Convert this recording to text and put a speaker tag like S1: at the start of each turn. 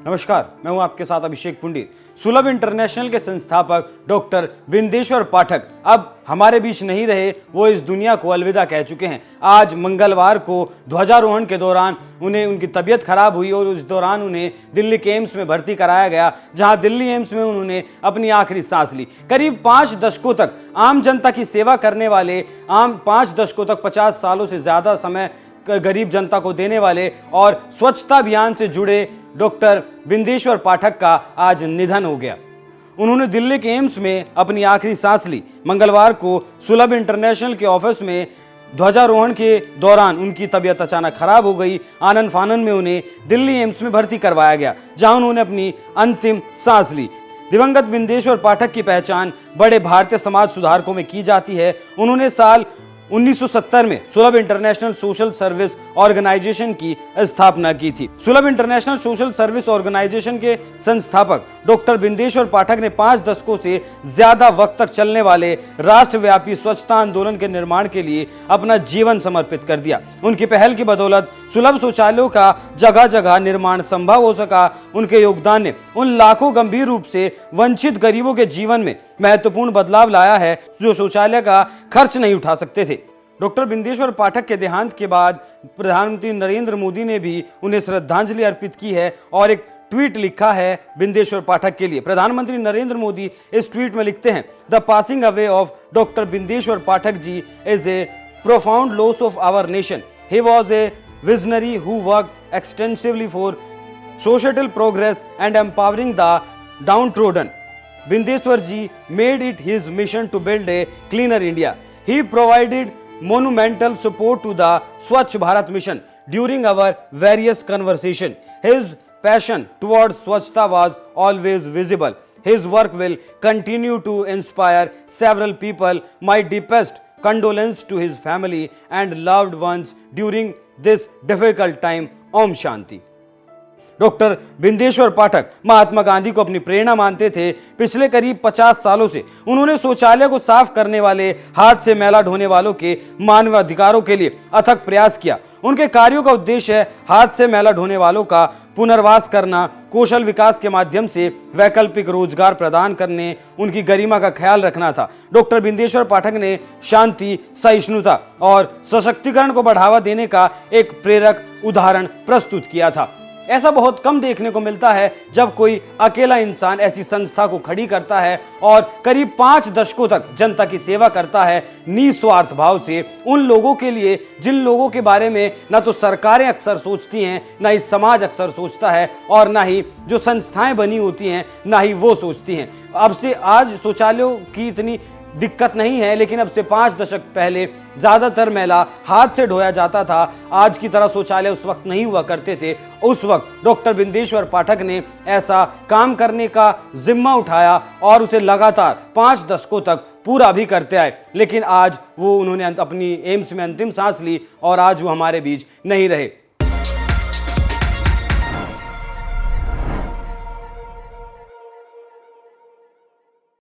S1: नमस्कार, मैं हूं आपके साथ अभिषेक पुंडित। सुलभ इंटरनेशनल के संस्थापक डॉक्टर बिंदेश्वर पाठक अब हमारे बीच नहीं रहे। वो इस दुनिया को अलविदा कह चुके हैं। आज मंगलवार को ध्वजारोहण के दौरान उनकी तबीयत खराब हुई और उस दौरान उन्हें दिल्ली के एम्स में भर्ती कराया गया, जहां दिल्ली एम्स में उन्होंने अपनी आखिरी सांस ली। करीब 5 दशकों तक आम जनता की सेवा करने वाले, 5 दशकों तक 50 सालों से ज्यादा समय गरीब जनता को देने वाले और स्वच्छता अभियान से जुड़े डॉक्टर बिंदेश्वर पाठक का आज निधन हो गया। उन्होंने दिल्ली के एम्स में अपनी आखिरी सांस ली। मंगलवार को सुलभ इंटरनेशनल के ऑफिस में ध्वजारोहण के दौरान उनकी तबीयत अचानक खराब हो गई। आनन फानन में उन्हें दिल्ली एम्स में भर्ती करवाया गया, जहां उन्होंने अपनी अंतिम सांस ली। दिवंगत बिंदेश्वर पाठक की पहचान बड़े भारतीय समाज सुधारकों में की जाती है। उन्होंने साल 1970 में सुलभ इंटरनेशनल सोशल सर्विस ऑर्गेनाइजेशन की स्थापना की थी। सुलभ इंटरनेशनल सोशल सर्विस ऑर्गेनाइजेशन के संस्थापक डॉक्टर बिंदेश्वर पाठक ने 5 दशकों से ज्यादा वक्त तक चलने वाले राष्ट्रव्यापी स्वच्छता आंदोलन के निर्माण के लिए अपना जीवन समर्पित कर दिया। उनकी पहल की बदौलत सुलभ शौचालयों का जगह जगह निर्माण संभव हो सका। उनके योगदान ने उन लाखों गंभीर रूप से वंचित गरीबों के जीवन में महत्वपूर्ण बदलाव लाया है जो शौचालय का खर्च नहीं उठा सकते थे। डॉक्टर बिंदेश्वर पाठक के देहांत के बाद प्रधानमंत्री नरेंद्र मोदी ने भी उन्हें श्रद्धांजलि अर्पित की है और एक ट्वीट लिखा है बिंदेश्वर पाठक के लिए। प्रधानमंत्री नरेंद्र मोदी इस ट्वीट में लिखते हैं, the passing away of doctor Bindeshwar Pathak ji is a profound loss of our nation. He was a visionary who worked extensively for societal progress and empowering the downtrodden. Bindeshwar ji made it his mission to build a cleaner India. He provided monumental support to the Swachh Bharat mission during our various conversations. His passion towards Swachhta was always visible. His work will continue to inspire several people. My deepest condolence to his family and loved ones during this difficult time. Om Shanti. Doctor Bindeshwar Pathak Mahatma Gandhi को अपनी प्रेरणा मानते थे। पिछले करीब 50 सालों से उन्होंने शौचालय को साफ करने वाले, हाथ से मैला ढोने वालों के मानवाधिकारों के लिए अथक प्रयास किया। उनके कार्यों का उद्देश्य है हाथ से मैला ढोने वालों का पुनर्वास करना, कौशल विकास के माध्यम से वैकल्पिक रोजगार प्रदान करने, उनकी गरिमा का ख्याल रखना था। डॉक्टर बिंदेश्वर पाठक ने शांति, सहिष्णुता और सशक्तिकरण को बढ़ावा देने का एक प्रेरक उदाहरण प्रस्तुत किया था। ऐसा बहुत कम देखने को मिलता है जब कोई अकेला इंसान ऐसी संस्था को खड़ी करता है और करीब 5 दशकों तक जनता की सेवा करता है निस्वार्थ भाव से, उन लोगों के लिए जिन लोगों के बारे में ना तो सरकारें अक्सर सोचती हैं, ना ही समाज अक्सर सोचता है और ना ही जो संस्थाएं बनी होती हैं ना ही वो सोचती हैं। अब से आज शौचालयों की इतनी दिक्कत नहीं है, लेकिन अब से 5 दशक पहले ज्यादातर मैला हाथ से ढोया जाता था। आज की तरह शौचालय उस वक्त नहीं हुआ करते थे। उस वक्त डॉक्टर बिंदेश्वर पाठक ने ऐसा काम करने का जिम्मा उठाया और उसे लगातार 5 दशकों तक पूरा भी करते आए। लेकिन आज उन्होंने अपनी एम्स में अंतिम सांस ली और आज वो हमारे बीच नहीं रहे।